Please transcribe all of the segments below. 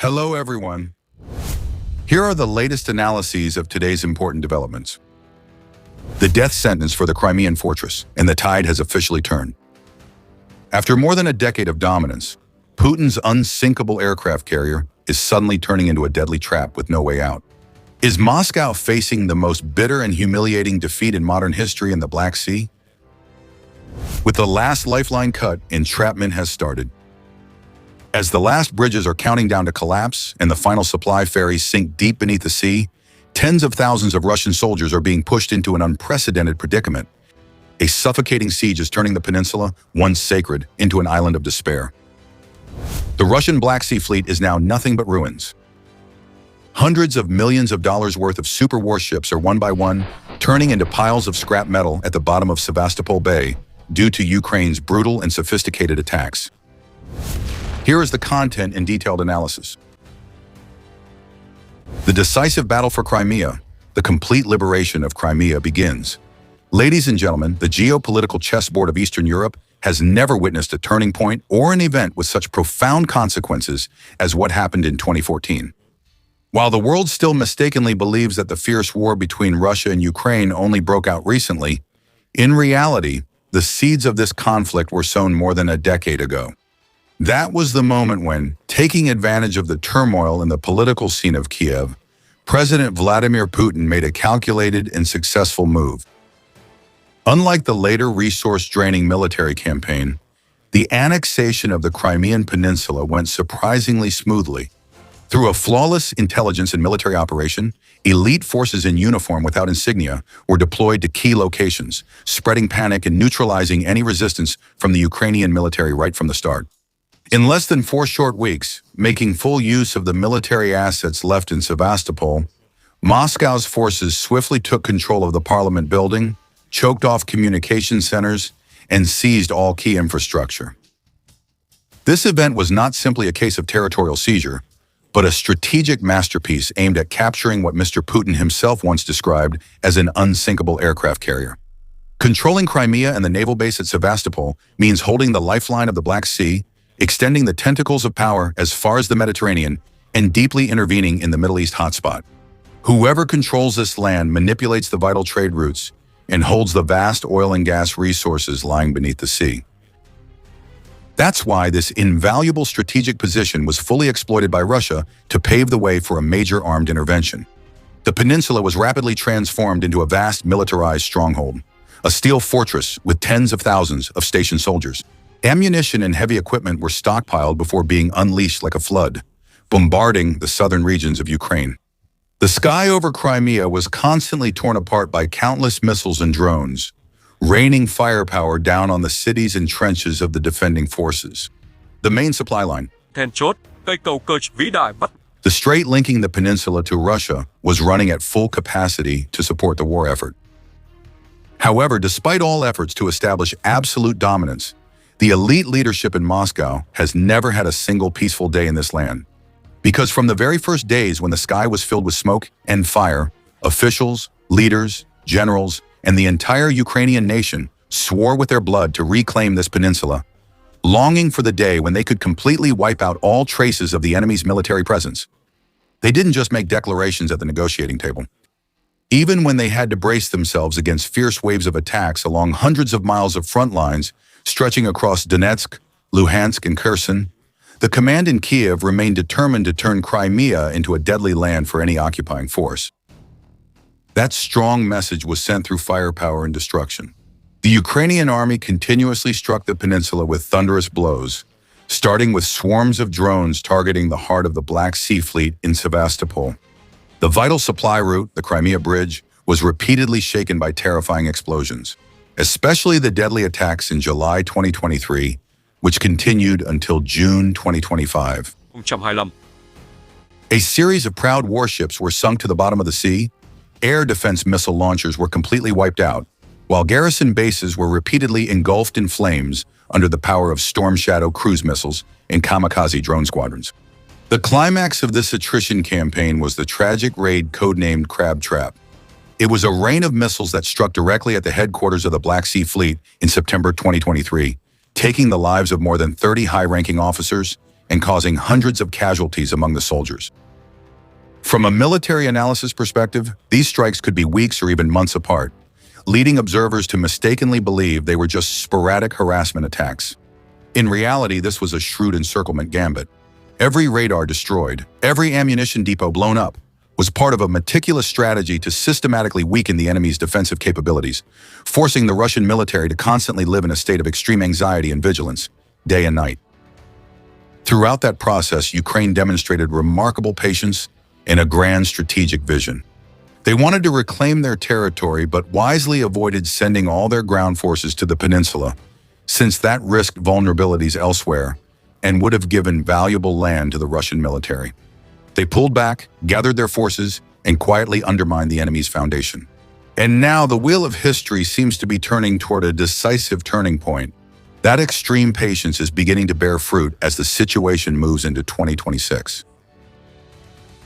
Hello, everyone. Here are the latest analyses of today's important developments. The death sentence for the Crimean fortress, and the tide has officially turned. After more than a decade of dominance, Putin's unsinkable aircraft carrier is suddenly turning into a deadly trap with no way out. Is Moscow facing the most bitter and humiliating defeat in modern history in the Black Sea? With the last lifeline cut, entrapment has started. As the last bridges are counting down to collapse and the final supply ferries sink deep beneath the sea, tens of thousands of Russian soldiers are being pushed into an unprecedented predicament. A suffocating siege is turning the peninsula, once sacred, into an island of despair. The Russian Black Sea Fleet is now nothing but ruins. Hundreds of millions of dollars worth of super warships are one by one turning into piles of scrap metal at the bottom of Sevastopol Bay due to Ukraine's brutal and sophisticated attacks. Here is the content and detailed analysis. The decisive battle for Crimea, the complete liberation of Crimea, begins. Ladies and gentlemen, the geopolitical chessboard of Eastern Europe has never witnessed a turning point or an event with such profound consequences as what happened in 2014. While the world still mistakenly believes that the fierce war between Russia and Ukraine only broke out recently, in reality, the seeds of this conflict were sown more than a decade ago. That was the moment when, taking advantage of the turmoil in the political scene of Kiev, President Vladimir Putin made a calculated and successful move. Unlike the later resource-draining military campaign, the annexation of the Crimean Peninsula went surprisingly smoothly. Through a flawless intelligence and military operation, elite forces in uniform without insignia were deployed to key locations, spreading panic and neutralizing any resistance from the Ukrainian military right from the start. In less than 4 short weeks, making full use of the military assets left in Sevastopol, Moscow's forces swiftly took control of the parliament building, choked off communication centers, and seized all key infrastructure. This event was not simply a case of territorial seizure, but a strategic masterpiece aimed at capturing what Mr. Putin himself once described as an unsinkable aircraft carrier. Controlling Crimea and the naval base at Sevastopol means holding the lifeline of the Black Sea, extending the tentacles of power as far as the Mediterranean, and deeply intervening in the Middle East hotspot. Whoever controls this land manipulates the vital trade routes and holds the vast oil and gas resources lying beneath the sea. That's why this invaluable strategic position was fully exploited by Russia to pave the way for a major armed intervention. The peninsula was rapidly transformed into a vast militarized stronghold, a steel fortress with tens of thousands of stationed soldiers. Ammunition and heavy equipment were stockpiled before being unleashed like a flood, bombarding the southern regions of Ukraine. The sky over Crimea was constantly torn apart by countless missiles and drones, raining firepower down on the cities and trenches of the defending forces. The main supply line, the strait linking the peninsula to Russia, was running at full capacity to support the war effort. However, despite all efforts to establish absolute dominance, the elite leadership in Moscow has never had a single peaceful day in this land. Because from the very first days when the sky was filled with smoke and fire, officials, leaders, generals, and the entire Ukrainian nation swore with their blood to reclaim this peninsula, longing for the day when they could completely wipe out all traces of the enemy's military presence. They didn't just make declarations at the negotiating table. Even when they had to brace themselves against fierce waves of attacks along hundreds of miles of front lines stretching across Donetsk, Luhansk, and Kherson, the command in Kiev remained determined to turn Crimea into a deadly land for any occupying force. That strong message was sent through firepower and destruction. The Ukrainian army continuously struck the peninsula with thunderous blows, starting with swarms of drones targeting the heart of the Black Sea Fleet in Sevastopol. The vital supply route, the Crimea Bridge, was repeatedly shaken by terrifying explosions, especially the deadly attacks in July 2023, which continued until June 2025. A series of proud warships were sunk to the bottom of the sea, air defense missile launchers were completely wiped out, while garrison bases were repeatedly engulfed in flames under the power of Storm Shadow cruise missiles and kamikaze drone squadrons. The climax of this attrition campaign was the tragic raid codenamed Crab Trap. It was a rain of missiles that struck directly at the headquarters of the Black Sea Fleet in September 2023, taking the lives of more than 30 high-ranking officers and causing hundreds of casualties among the soldiers. From a military analysis perspective, these strikes could be weeks or even months apart, leading observers to mistakenly believe they were just sporadic harassment attacks. In reality, this was a shrewd encirclement gambit. Every radar destroyed, every ammunition depot blown up, was part of a meticulous strategy to systematically weaken the enemy's defensive capabilities, forcing the Russian military to constantly live in a state of extreme anxiety and vigilance, day and night. Throughout that process, Ukraine demonstrated remarkable patience and a grand strategic vision. They wanted to reclaim their territory, but wisely avoided sending all their ground forces to the peninsula, since that risked vulnerabilities elsewhere and would have given valuable land to the Russian military. They pulled back, gathered their forces, and quietly undermined the enemy's foundation. And now the wheel of history seems to be turning toward a decisive turning point. That extreme patience is beginning to bear fruit as the situation moves into 2026.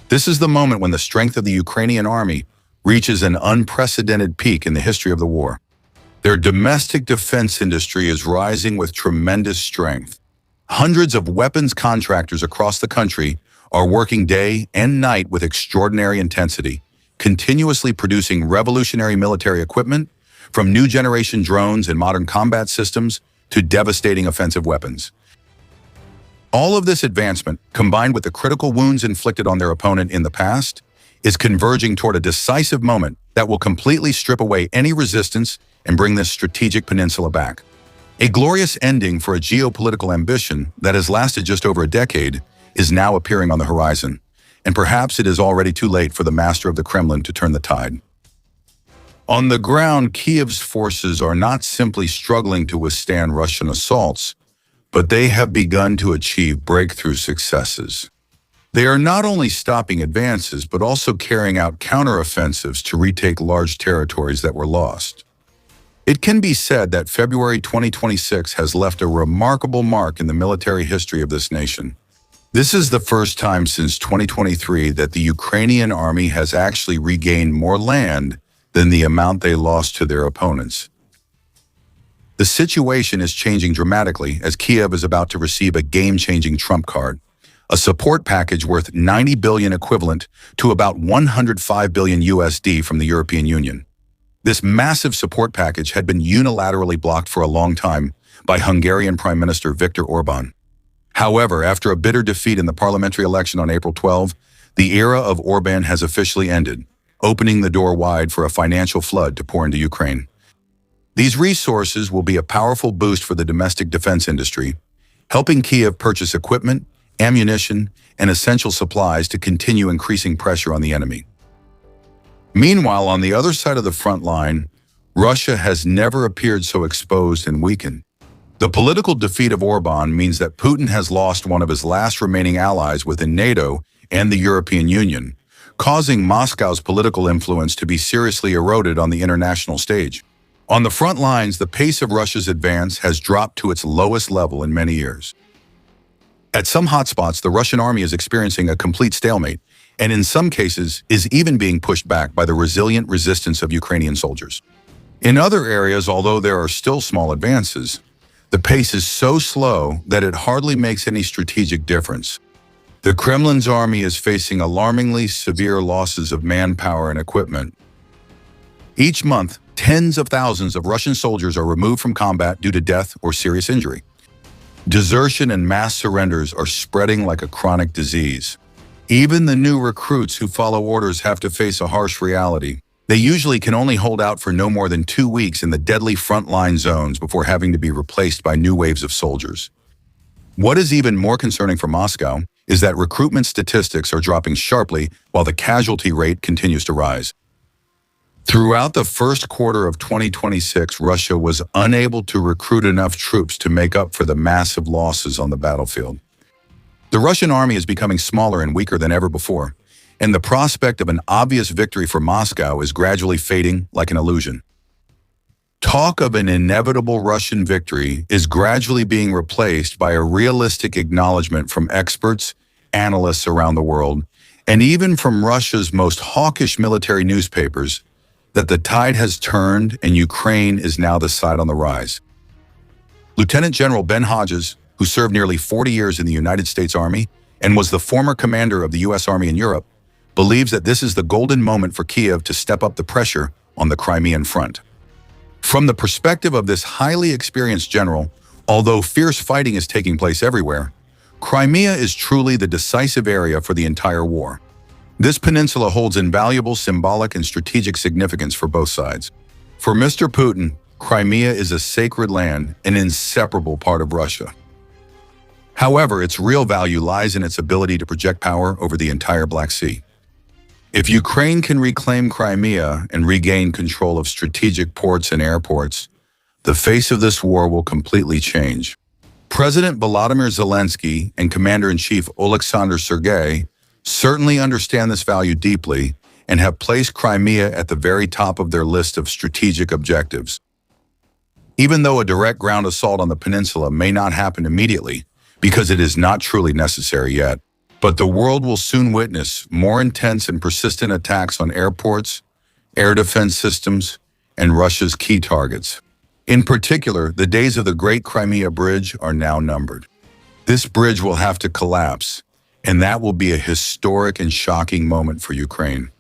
This is the moment when the strength of the Ukrainian army reaches an unprecedented peak in the history of the war. Their domestic defense industry is rising with tremendous strength. Hundreds of weapons contractors across the country are working day and night with extraordinary intensity, continuously producing revolutionary military equipment, from new generation drones and modern combat systems to devastating offensive weapons. All of this advancement, combined with the critical wounds inflicted on their opponent in the past, is converging toward a decisive moment that will completely strip away any resistance and bring this strategic peninsula back. A glorious ending for a geopolitical ambition that has lasted just over a decade is now appearing on the horizon, and perhaps it is already too late for the master of the Kremlin to turn the tide. On the ground, Kiev's forces are not simply struggling to withstand Russian assaults, but they have begun to achieve breakthrough successes. They are not only stopping advances, but also carrying out counteroffensives to retake large territories that were lost. It can be said that February 2026 has left a remarkable mark in the military history of this nation. This is the first time since 2023 that the Ukrainian army has actually regained more land than the amount they lost to their opponents. The situation is changing dramatically as Kiev is about to receive a game-changing trump card, a support package worth 90 billion equivalent to about 105 billion USD from the European Union. This massive support package had been unilaterally blocked for a long time by Hungarian Prime Minister Viktor Orban. However, after a bitter defeat in the parliamentary election on April 12, the era of Orban has officially ended, opening the door wide for a financial flood to pour into Ukraine. These resources will be a powerful boost for the domestic defense industry, helping Kiev purchase equipment, ammunition, and essential supplies to continue increasing pressure on the enemy. Meanwhile, on the other side of the front line, Russia has never appeared so exposed and weakened. The political defeat of Orban means that Putin has lost one of his last remaining allies within NATO and the European Union, causing Moscow's political influence to be seriously eroded on the international stage. On the front lines, the pace of Russia's advance has dropped to its lowest level in many years. At some hotspots, the Russian army is experiencing a complete stalemate, and in some cases is even being pushed back by the resilient resistance of Ukrainian soldiers. In other areas, although there are still small advances, the pace is so slow that it hardly makes any strategic difference. The Kremlin's army is facing alarmingly severe losses of manpower and equipment. Each month, tens of thousands of Russian soldiers are removed from combat due to death or serious injury. Desertion and mass surrenders are spreading like a chronic disease. Even the new recruits who follow orders have to face a harsh reality. They usually can only hold out for no more than 2 weeks in the deadly frontline zones before having to be replaced by new waves of soldiers. What is even more concerning for Moscow is that recruitment statistics are dropping sharply while the casualty rate continues to rise. Throughout the first quarter of 2026, Russia was unable to recruit enough troops to make up for the massive losses on the battlefield. The Russian army is becoming smaller and weaker than ever before, and the prospect of an obvious victory for Moscow is gradually fading like an illusion. Talk of an inevitable Russian victory is gradually being replaced by a realistic acknowledgement from experts, analysts around the world, and even from Russia's most hawkish military newspapers, that the tide has turned and Ukraine is now the side on the rise. Lieutenant General Ben Hodges, who served nearly 40 years in the United States Army and was the former commander of the U.S. Army in Europe, believes that this is the golden moment for Kiev to step up the pressure on the Crimean front. From the perspective of this highly experienced general, although fierce fighting is taking place everywhere, Crimea is truly the decisive area for the entire war. This peninsula holds invaluable symbolic and strategic significance for both sides. For Mr. Putin, Crimea is a sacred land, an inseparable part of Russia. However, its real value lies in its ability to project power over the entire Black Sea. If Ukraine can reclaim Crimea and regain control of strategic ports and airports, the face of this war will completely change. President Volodymyr Zelensky and Commander-in-Chief Oleksandr Sergei certainly understand this value deeply and have placed Crimea at the very top of their list of strategic objectives. Even though a direct ground assault on the peninsula may not happen immediately, because it is not truly necessary yet, but the world will soon witness more intense and persistent attacks on airports, air defense systems, and Russia's key targets. In particular, the days of the Great Crimea Bridge are now numbered. This bridge will have to collapse, and that will be a historic and shocking moment for Ukraine.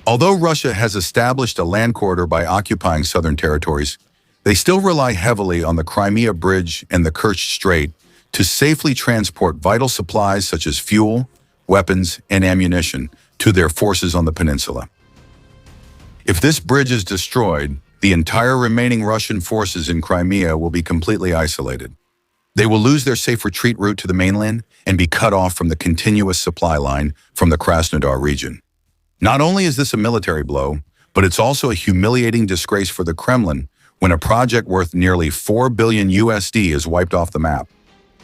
Although Russia has established a land corridor by occupying southern territories, they still rely heavily on the Crimea Bridge and the Kerch Strait to safely transport vital supplies such as fuel, weapons, and ammunition to their forces on the peninsula. If this bridge is destroyed, the entire remaining Russian forces in Crimea will be completely isolated. They will lose their safe retreat route to the mainland and be cut off from the continuous supply line from the Krasnodar region. Not only is this a military blow, but it's also a humiliating disgrace for the Kremlin when a project worth nearly $4 billion USD is wiped off the map.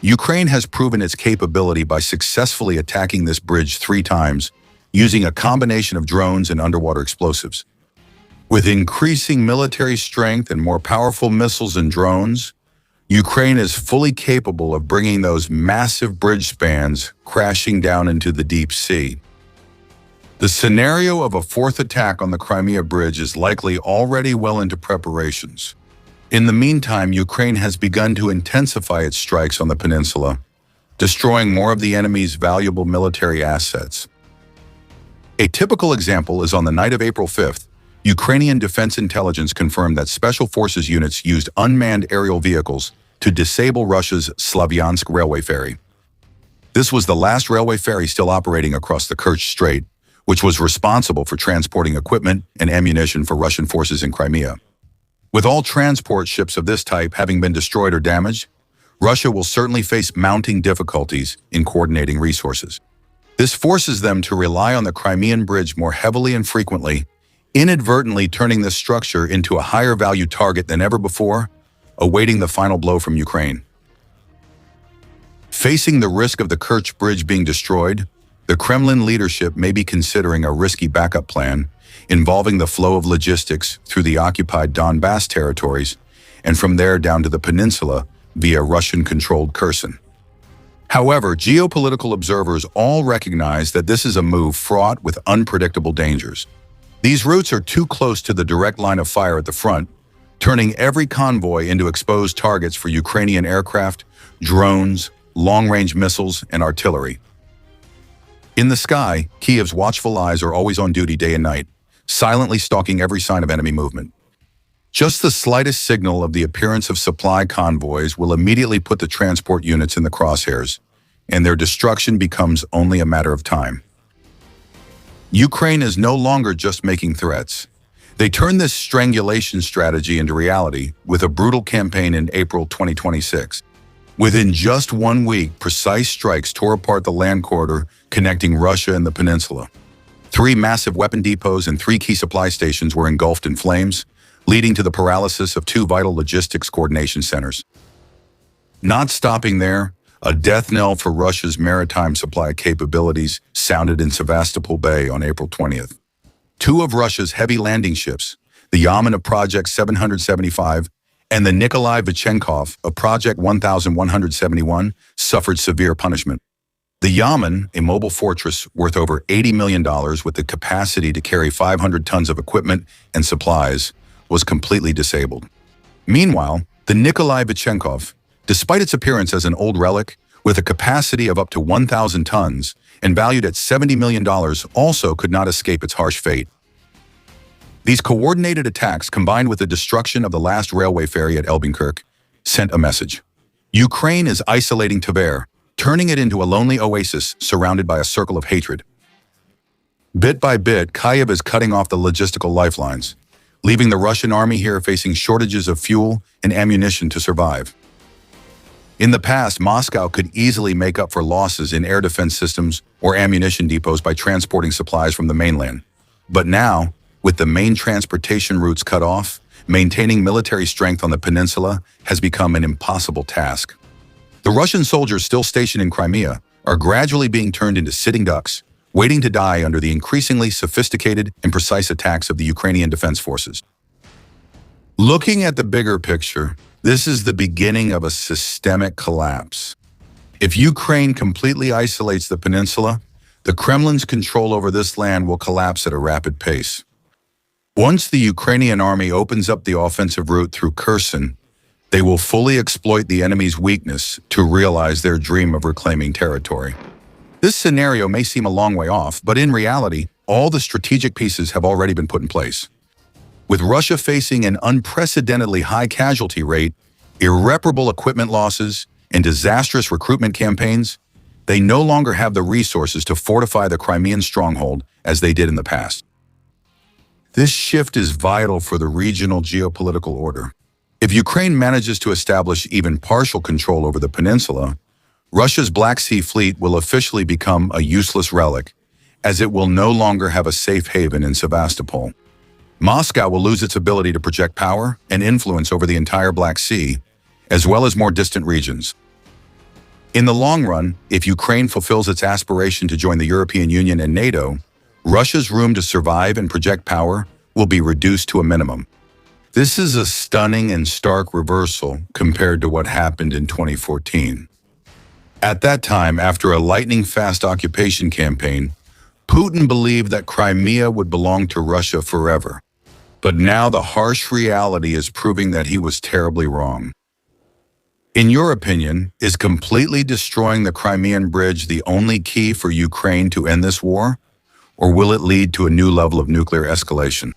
Ukraine has proven its capability by successfully attacking this bridge 3 times, using a combination of drones and underwater explosives. With increasing military strength and more powerful missiles and drones, Ukraine is fully capable of bringing those massive bridge spans crashing down into the deep sea. The scenario of a 4th attack on the Crimea Bridge is likely already well into preparations. In the meantime, Ukraine has begun to intensify its strikes on the peninsula, destroying more of the enemy's valuable military assets. A typical example is on the night of April 5th, Ukrainian Defense Intelligence confirmed that Special Forces units used unmanned aerial vehicles to disable Russia's Slavyansk railway ferry. This was the last railway ferry still operating across the Kerch Strait, which was responsible for transporting equipment and ammunition for Russian forces in Crimea. With all transport ships of this type having been destroyed or damaged, Russia will certainly face mounting difficulties in coordinating resources. This forces them to rely on the Crimean Bridge more heavily and frequently, inadvertently turning this structure into a higher value target than ever before, awaiting the final blow from Ukraine. Facing the risk of the Kerch Bridge being destroyed, the Kremlin leadership may be considering a risky backup plan involving the flow of logistics through the occupied Donbass territories and from there down to the peninsula via Russian-controlled Kherson. However, geopolitical observers all recognize that this is a move fraught with unpredictable dangers. These routes are too close to the direct line of fire at the front, turning every convoy into exposed targets for Ukrainian aircraft, drones, long-range missiles, and artillery. In the sky, Kiev's watchful eyes are always on duty day and night, silently stalking every sign of enemy movement. Just the slightest signal of the appearance of supply convoys will immediately put the transport units in the crosshairs, and their destruction becomes only a matter of time. Ukraine is no longer just making threats. They turned this strangulation strategy into reality with a brutal campaign in April 2026. Within just 1 week, precise strikes tore apart the land corridor connecting Russia and the peninsula. 3 massive weapon depots and 3 key supply stations were engulfed in flames, leading to the paralysis of 2 vital logistics coordination centers. Not stopping there, a death knell for Russia's maritime supply capabilities sounded in Sevastopol Bay on April 20th. 2 of Russia's heavy landing ships, the Yamen of Project 775 and the Nikolai Vichenkov of Project 1171, suffered severe punishment. The Yamen, a mobile fortress worth over $80 million with the capacity to carry 500 tons of equipment and supplies, was completely disabled. Meanwhile, the Nikolai Vichenkov, Despite its appearance as an old relic, with a capacity of up to 1,000 tons and valued at $70 million, also could not escape its harsh fate. These coordinated attacks, combined with the destruction of the last railway ferry at Elbingkirk, sent a message. Ukraine is isolating Tver, turning it into a lonely oasis surrounded by a circle of hatred. Bit by bit, Kyiv is cutting off the logistical lifelines, leaving the Russian army here facing shortages of fuel and ammunition to survive. In the past, Moscow could easily make up for losses in air defense systems or ammunition depots by transporting supplies from the mainland. But now, with the main transportation routes cut off, maintaining military strength on the peninsula has become an impossible task. The Russian soldiers still stationed in Crimea are gradually being turned into sitting ducks, waiting to die under the increasingly sophisticated and precise attacks of the Ukrainian defense forces. Looking at the bigger picture, this is the beginning of a systemic collapse. If Ukraine completely isolates the peninsula, the Kremlin's control over this land will collapse at a rapid pace. Once the Ukrainian army opens up the offensive route through Kherson, they will fully exploit the enemy's weakness to realize their dream of reclaiming territory. This scenario may seem a long way off, but in reality, all the strategic pieces have already been put in place. With Russia facing an unprecedentedly high casualty rate, irreparable equipment losses, and disastrous recruitment campaigns, they no longer have the resources to fortify the Crimean stronghold as they did in the past. This shift is vital for the regional geopolitical order. If Ukraine manages to establish even partial control over the peninsula, Russia's Black Sea Fleet will officially become a useless relic, as it will no longer have a safe haven in Sevastopol. Moscow will lose its ability to project power and influence over the entire Black Sea, as well as more distant regions. In the long run, if Ukraine fulfills its aspiration to join the European Union and NATO, Russia's room to survive and project power will be reduced to a minimum. This is a stunning and stark reversal compared to what happened in 2014. At that time, after a lightning-fast occupation campaign, Putin believed that Crimea would belong to Russia forever. But now the harsh reality is proving that he was terribly wrong. In your opinion, is completely destroying the Crimean Bridge the only key for Ukraine to end this war? Or will it lead to a new level of nuclear escalation?